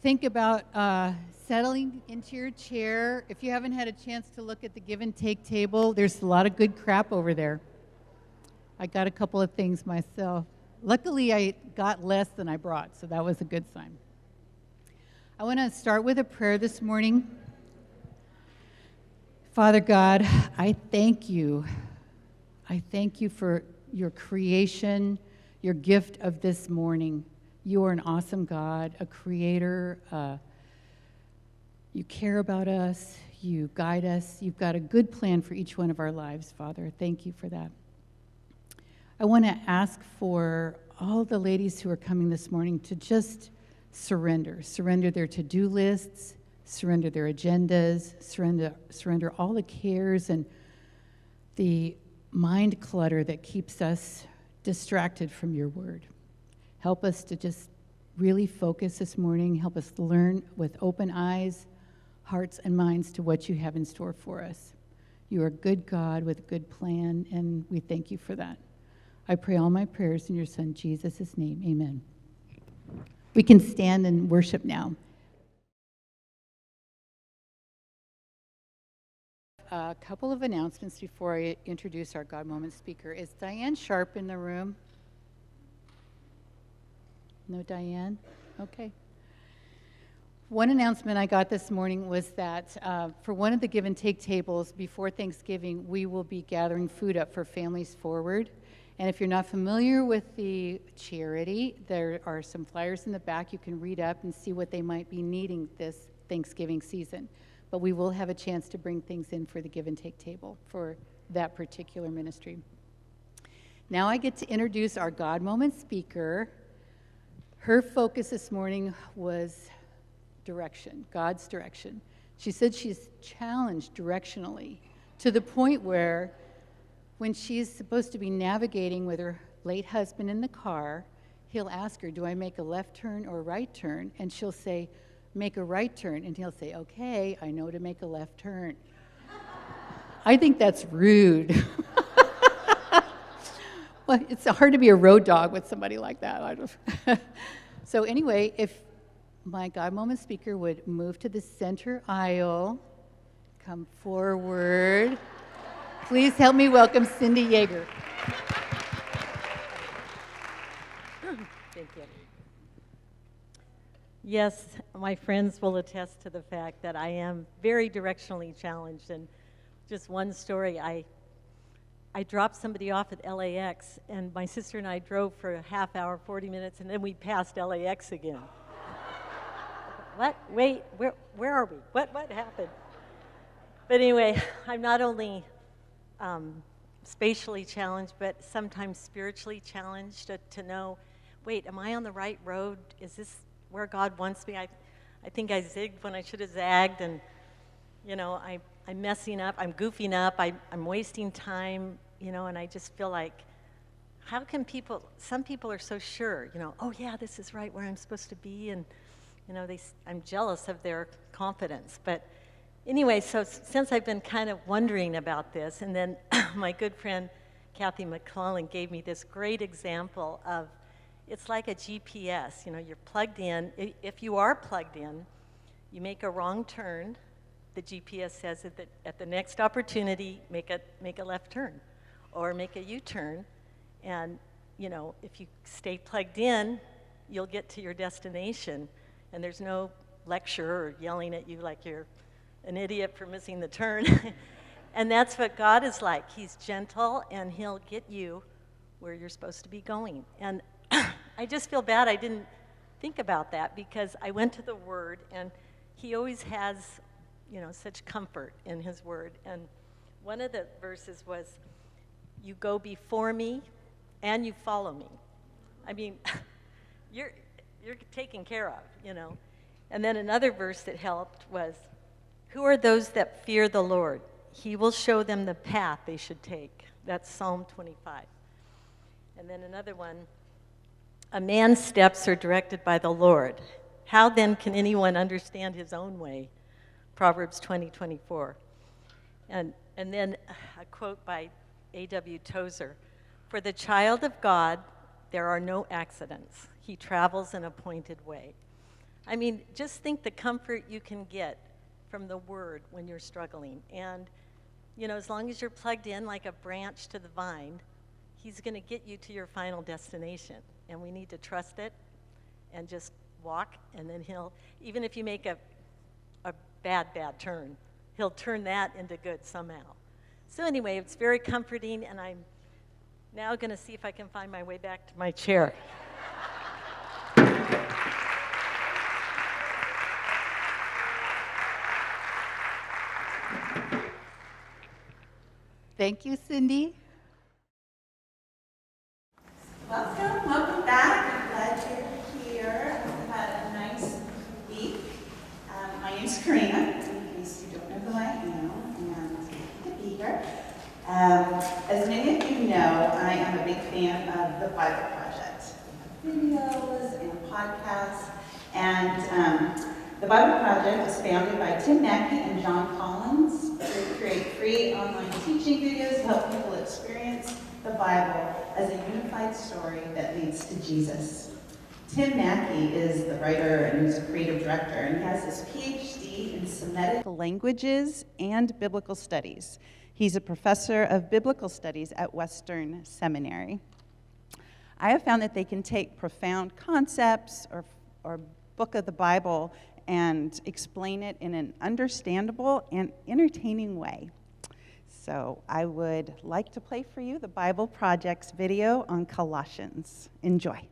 think about settling into your chair. If you haven't had a chance to look at the give and take table, there's a lot of good crap over there. I got a couple of things myself. Luckily, I got less than I brought, so that was a good sign. I want to start with a prayer this morning. Father God, I thank you. I thank you for your creation, your gift of this morning. You are an awesome God, a creator. You care about us. You guide us. You've got a good plan for each one of our lives, Father. Thank you for that. I want to ask for all the ladies who are coming this morning to just surrender their to-do lists, surrender their agendas, surrender all the cares and the mind clutter that keeps us distracted from your word. Help us to just really focus this morning. Help us learn with open eyes, hearts, and minds to what you have in store for us. You are a good God with a good plan, and we thank you for that. I pray all my prayers in your Son, Jesus' name. Amen. We can stand and worship now. A couple of announcements before I introduce our God Moment speaker. Is Diane Sharp in the room? No Diane? Okay. One announcement I got this morning was that for one of the give and take tables before Thanksgiving, we will be gathering food up for Families Forward. And if you're not familiar with the charity, there are some flyers in the back you can read up and see what they might be needing this Thanksgiving season. But we will have a chance to bring things in for the give and take table for that particular ministry. Now I get to introduce our God Moment speaker. Her focus this morning was direction, God's direction. She said she's challenged directionally to the point where when she's supposed to be navigating with her late husband in the car, he'll ask her, do I make a left turn or a right turn? And she'll say, make a right turn. And he'll say, okay, I know to make a left turn. I think that's rude. Well, it's hard to be a road dog with somebody like that. So anyway, if my God Moment speaker would move to the center aisle, come forward. Please help me welcome Cindy Yeager. Thank you. Yes, my friends will attest to the fact that I am very directionally challenged. And just one story, I dropped somebody off at LAX, and my sister and I drove for a half hour, 40 minutes, and then we passed LAX again. What? Wait, where are we? What happened? But anyway, I'm not only spatially challenged, but sometimes spiritually challenged to know, wait, am I on the right road? Is this where God wants me? I think I zigged when I should have zagged, and I'm messing up, I'm goofing up, I'm wasting time, and I just feel like, how can some people are so sure, oh yeah, this is right where I'm supposed to be, and I'm jealous of their confidence. But anyway, so since I've been kind of wondering about this, and then my good friend Kathy McClellan gave me this great example of, it's like a GPS, you're plugged in. If you are plugged in, you make a wrong turn, the GPS says that at the next opportunity, make a left turn or make a U-turn. And, if you stay plugged in, you'll get to your destination. And there's no lecturer yelling at you like you're an idiot for missing the turn. And that's what God is like. He's gentle, and he'll get you where you're supposed to be going. And I just feel bad I didn't think about that, because I went to the Word, and he always has, such comfort in his Word. And one of the verses was, you go before me and you follow me. I mean, you're taken care of, And then another verse that helped was, who are those that fear the Lord? He will show them the path they should take. That's Psalm 25. And then another one, a man's steps are directed by the Lord. How then can anyone understand his own way? Proverbs 20:24. And then a quote by A.W. Tozer. For the child of God, there are no accidents. He travels an appointed way. I mean, just think the comfort you can get from the Word when you're struggling. And, you know, as long as you're plugged in like a branch to the vine, He's going to get you to your final destination. And we need to trust it and just walk, and then He'll, even if you make a bad turn, He'll turn that into good somehow. So anyway, it's very comforting, and I'm now going to see if I can find my way back to my chair. Thank you, Cindy. Welcome back. I'm glad you're here. I've had a nice week. My name's Karina, in case you don't know who I am, and it's good to be here. As many of you know, I am a big fan of the Bible Project. Videos and podcasts, and the Bible Project was founded by Tim Mackey and John Collins to create free online teaching videos to help people experience the Bible as a unified story that leads to Jesus. Tim Mackey is the writer and he's a creative director, and he has his PhD in Semitic languages and biblical studies. He's a professor of biblical studies at Western Seminary. I have found that they can take profound concepts or book of the Bible and explain it in an understandable and entertaining way. So I would like to play for you the Bible Project's video on Colossians. Enjoy.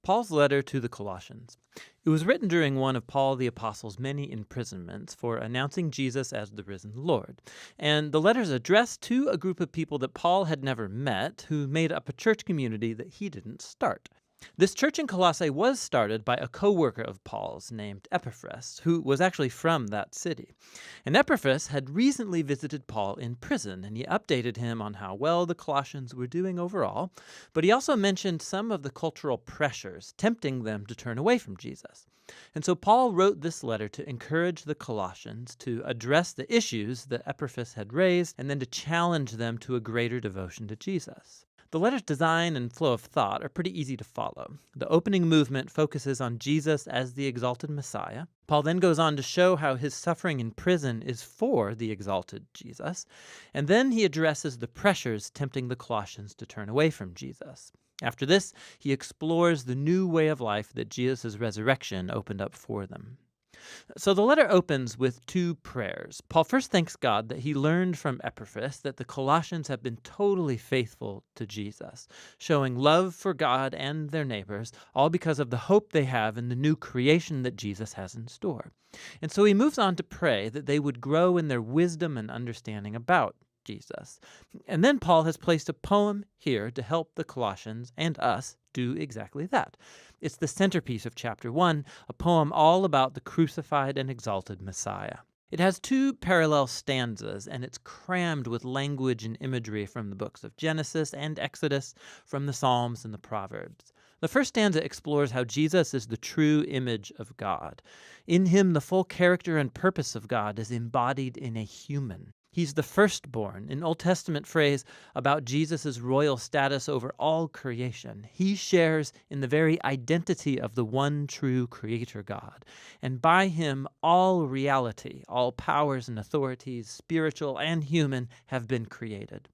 Paul's letter to the Colossians. It was written during one of Paul the Apostle's many imprisonments for announcing Jesus as the risen Lord. And the letter is addressed to a group of people that Paul had never met who made up a church community that he didn't start. This church in Colossae was started by a co-worker of Paul's named Epaphras, who was actually from that city. And Epaphras had recently visited Paul in prison, and he updated him on how well the Colossians were doing overall, but he also mentioned some of the cultural pressures tempting them to turn away from Jesus. And so Paul wrote this letter to encourage the Colossians to address the issues that Epaphras had raised, and then to challenge them to a greater devotion to Jesus. The letter's design and flow of thought are pretty easy to follow. The opening movement focuses on Jesus as the exalted Messiah. Paul then goes on to show how his suffering in prison is for the exalted Jesus. And then he addresses the pressures tempting the Colossians to turn away from Jesus. After this, he explores the new way of life that Jesus' resurrection opened up for them. So the letter opens with two prayers. Paul first thanks God that he learned from Epaphras that the Colossians have been totally faithful to Jesus, showing love for God and their neighbors, all because of the hope they have in the new creation that Jesus has in store. And so he moves on to pray that they would grow in their wisdom and understanding about Jesus. And then Paul has placed a poem here to help the Colossians and us do exactly that. It's the centerpiece of chapter 1, a poem all about the crucified and exalted Messiah. It has two parallel stanzas, and it's crammed with language and imagery from the books of Genesis and Exodus, from the Psalms and the Proverbs. The first stanza explores how Jesus is the true image of God. In him, the full character and purpose of God is embodied in a human. He's the firstborn, an Old Testament phrase about Jesus' royal status over all creation. He shares in the very identity of the one true Creator God. And by him, all reality, all powers and authorities, spiritual and human, have been created.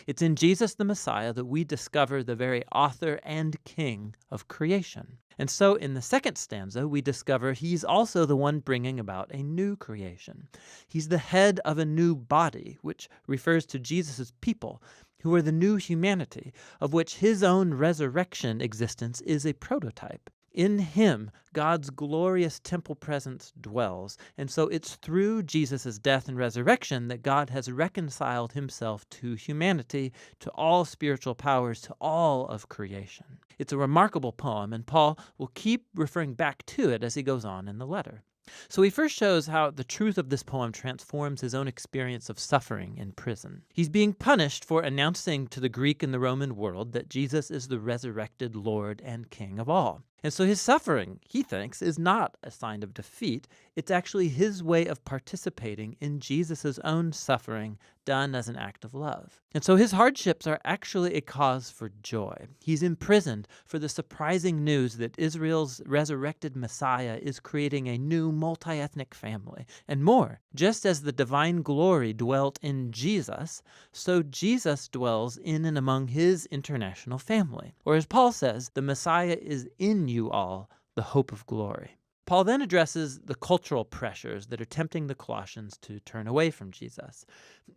It's in Jesus the Messiah that we discover the very author and king of creation. And so in the second stanza, we discover he's also the one bringing about a new creation. He's the head of a new body, which refers to Jesus' people, who are the new humanity, of which his own resurrection existence is a prototype. In him, God's glorious temple presence dwells, and so it's through Jesus' death and resurrection that God has reconciled himself to humanity, to all spiritual powers, to all of creation. It's a remarkable poem, and Paul will keep referring back to it as he goes on in the letter. So he first shows how the truth of this poem transforms his own experience of suffering in prison. He's being punished for announcing to the Greek and the Roman world that Jesus is the resurrected Lord and King of all. And so his suffering, he thinks, is not a sign of defeat. It's actually his way of participating in Jesus' own suffering done as an act of love. And so his hardships are actually a cause for joy. He's imprisoned for the surprising news that Israel's resurrected Messiah is creating a new multi-ethnic family. And more, just as the divine glory dwelt in Jesus, so Jesus dwells in and among his international family. Or as Paul says, the Messiah is in you all, the hope of glory. Paul then addresses the cultural pressures that are tempting the Colossians to turn away from Jesus.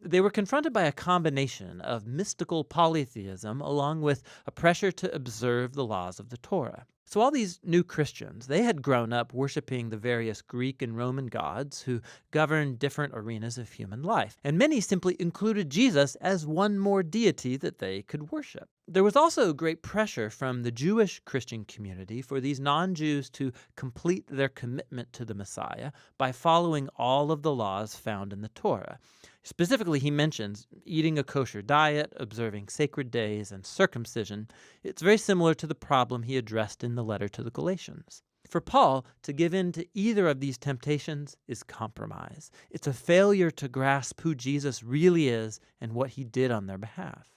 They were confronted by a combination of mystical polytheism along with a pressure to observe the laws of the Torah. So all these new Christians, they had grown up worshiping the various Greek and Roman gods who governed different arenas of human life, and many simply included Jesus as one more deity that they could worship. There was also great pressure from the Jewish Christian community for these non-Jews to complete their commitment to the Messiah by following all of the laws found in the Torah. Specifically, he mentions eating a kosher diet, observing sacred days, and circumcision. It's very similar to the problem he addressed in the letter to the Galatians. For Paul, to give in to either of these temptations is compromise. It's a failure to grasp who Jesus really is and what he did on their behalf.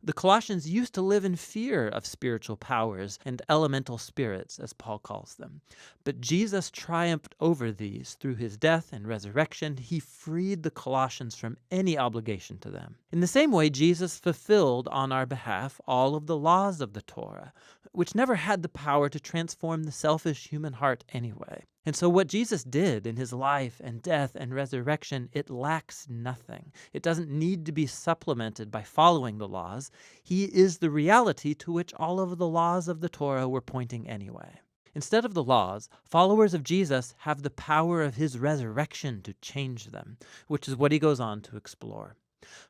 The Colossians used to live in fear of spiritual powers and elemental spirits, as Paul calls them. But Jesus triumphed over these through his death and resurrection. He freed the Colossians from any obligation to them. In the same way, Jesus fulfilled on our behalf all of the laws of the Torah, which never had the power to transform the selfish human heart anyway. And so what Jesus did in his life and death and resurrection, it lacks nothing. It doesn't need to be supplemented by following the laws. He is the reality to which all of the laws of the Torah were pointing anyway. Instead of the laws, followers of Jesus have the power of his resurrection to change them, which is what he goes on to explore.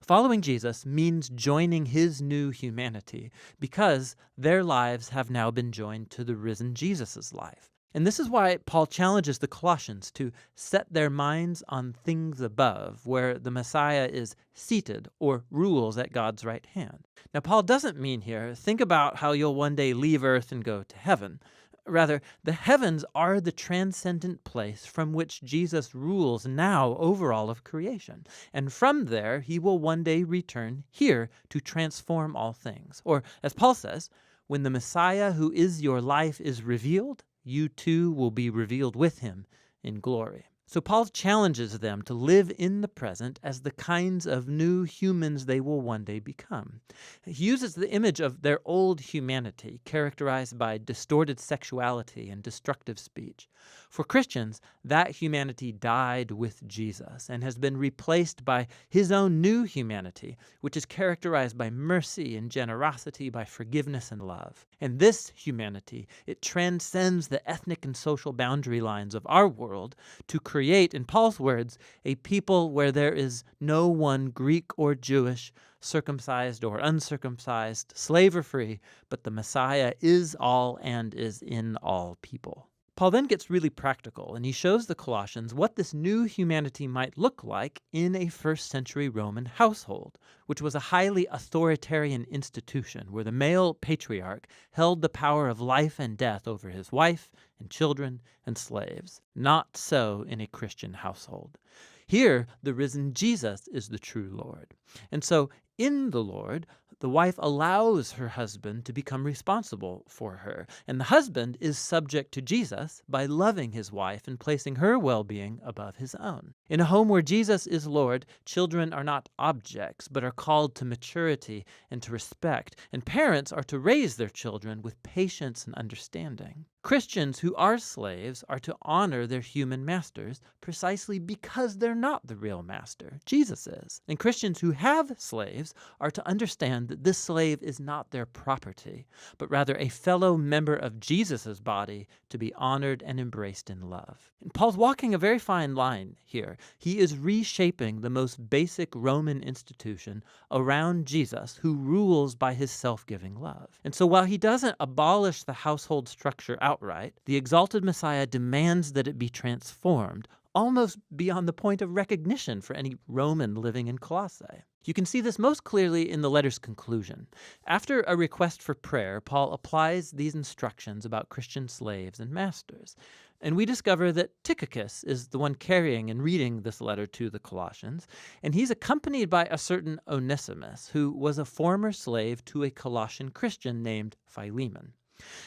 Following Jesus means joining his new humanity because their lives have now been joined to the risen Jesus' life. And this is why Paul challenges the Colossians to set their minds on things above, where the Messiah is seated or rules at God's right hand. Now, Paul doesn't mean here, think about how you'll one day leave earth and go to heaven. Rather, the heavens are the transcendent place from which Jesus rules now over all of creation. And from there, he will one day return here to transform all things. Or, as Paul says, when the Messiah who is your life is revealed, you too will be revealed with him in glory. So Paul challenges them to live in the present as the kinds of new humans they will one day become. He uses the image of their old humanity, characterized by distorted sexuality and destructive speech. For Christians, that humanity died with Jesus and has been replaced by his own new humanity, which is characterized by mercy and generosity, by forgiveness and love. And this humanity, it transcends the ethnic and social boundary lines of our world to create, in Paul's words, a people where there is no one Greek or Jewish, circumcised or uncircumcised, slave or free, but the Messiah is all and is in all people. Paul then gets really practical, and he shows the Colossians what this new humanity might look like in a first-century Roman household, which was a highly authoritarian institution where the male patriarch held the power of life and death over his wife and children and slaves. Not so in a Christian household. Here, the risen Jesus is the true Lord. And so, in the Lord, the wife allows her husband to become responsible for her, and the husband is subject to Jesus by loving his wife and placing her well-being above his own. In a home where Jesus is Lord, children are not objects, but are called to maturity and to respect, and parents are to raise their children with patience and understanding. Christians who are slaves are to honor their human masters precisely because they're not the real master. Jesus is. And Christians who have slaves are to understand understand that this slave is not their property, but rather a fellow member of Jesus' body to be honored and embraced in love. And Paul's walking a very fine line here. He is reshaping the most basic Roman institution around Jesus, who rules by his self-giving love. And so while he doesn't abolish the household structure outright, the exalted Messiah demands that it be transformed, almost beyond the point of recognition for any Roman living in Colossae. You can see this most clearly in the letter's conclusion. After a request for prayer, Paul applies these instructions about Christian slaves and masters. And we discover that Tychicus is the one carrying and reading this letter to the Colossians, and he's accompanied by a certain Onesimus, who was a former slave to a Colossian Christian named Philemon.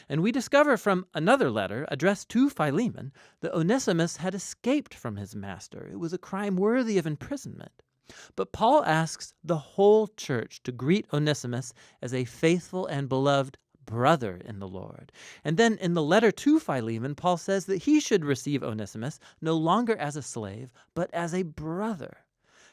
And we discover from another letter addressed to Philemon that Onesimus had escaped from his master. It was a crime worthy of imprisonment. But Paul asks the whole church to greet Onesimus as a faithful and beloved brother in the Lord. And then in the letter to Philemon, Paul says that he should receive Onesimus no longer as a slave, but as a brother.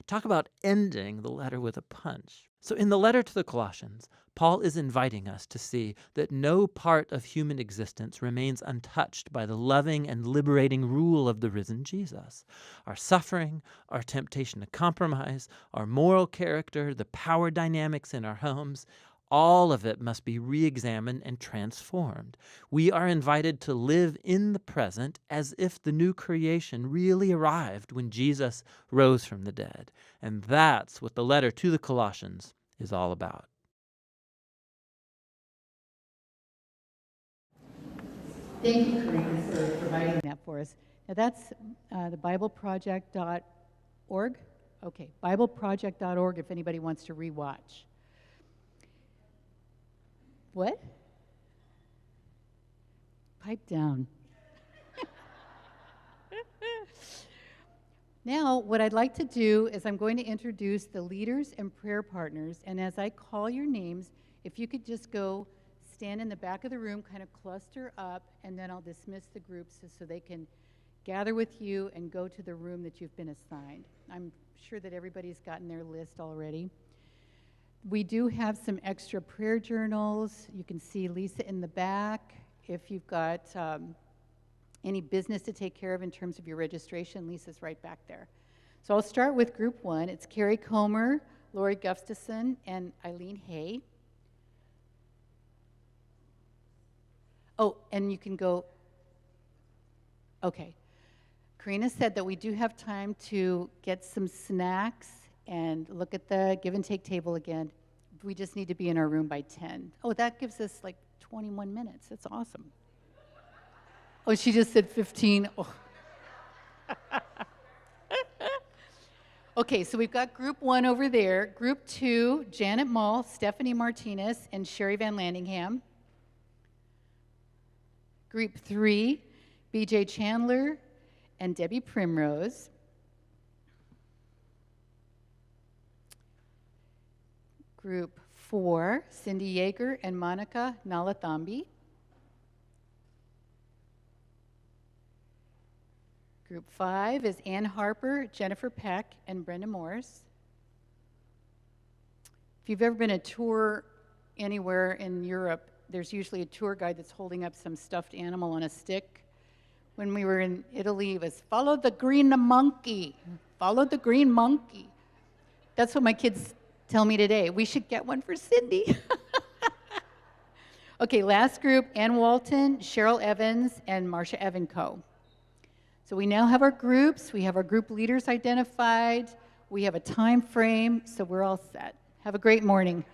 Talk about ending the letter with a punch. So in the letter to the Colossians, Paul is inviting us to see that no part of human existence remains untouched by the loving and liberating rule of the risen Jesus. Our suffering, our temptation to compromise, our moral character, the power dynamics in our homes, all of it must be re-examined and transformed. We are invited to live in the present as if the new creation really arrived when Jesus rose from the dead. And that's what the letter to the Colossians is all about. Thank you, Karina, for providing that for us. Now that's the BibleProject.org. Okay, BibleProject.org if anybody wants to rewatch. What? Pipe down. Now, what I'd like to do is I'm going to introduce the leaders and prayer partners, and as I call your names, if you could just go stand in the back of the room, kind of cluster up, and then I'll dismiss the groups so they can gather with you and go to the room that you've been assigned. I'm sure that everybody's gotten their list already. We do have some extra prayer journals. You can see Lisa in the back. If you've got any business to take care of in terms of your registration, Lisa's right back there. So I'll start with group one. It's Carrie Comer, Lori Gustafson, and Eileen Hay. Oh, and you can go, okay. Karina said that we do have time to get some snacks and look at the give and take table again. We just need to be in our room by 10. Oh, that gives us like 21 minutes. That's awesome. Oh, she just said 15. Oh. Okay, so we've got group one over there. Group two, Janet Mull, Stephanie Martinez, and Sherry Van Landingham. Group three, BJ Chandler and Debbie Primrose. Group four, Cindy Yeager and Monica Nalathambi. Group five is Ann Harper, Jennifer Peck, and Brenda Morris. If you've ever been a tour anywhere in Europe, there's usually a tour guide that's holding up some stuffed animal on a stick. When we were in Italy, it was follow the green monkey, follow the green monkey. That's what my kids tell me today. We should get one for Cindy. Okay, last group, Ann Walton, Cheryl Evans, and Marcia Evanco. So we now have our groups. We have our group leaders identified. We have a time frame, so we're all set. Have a great morning.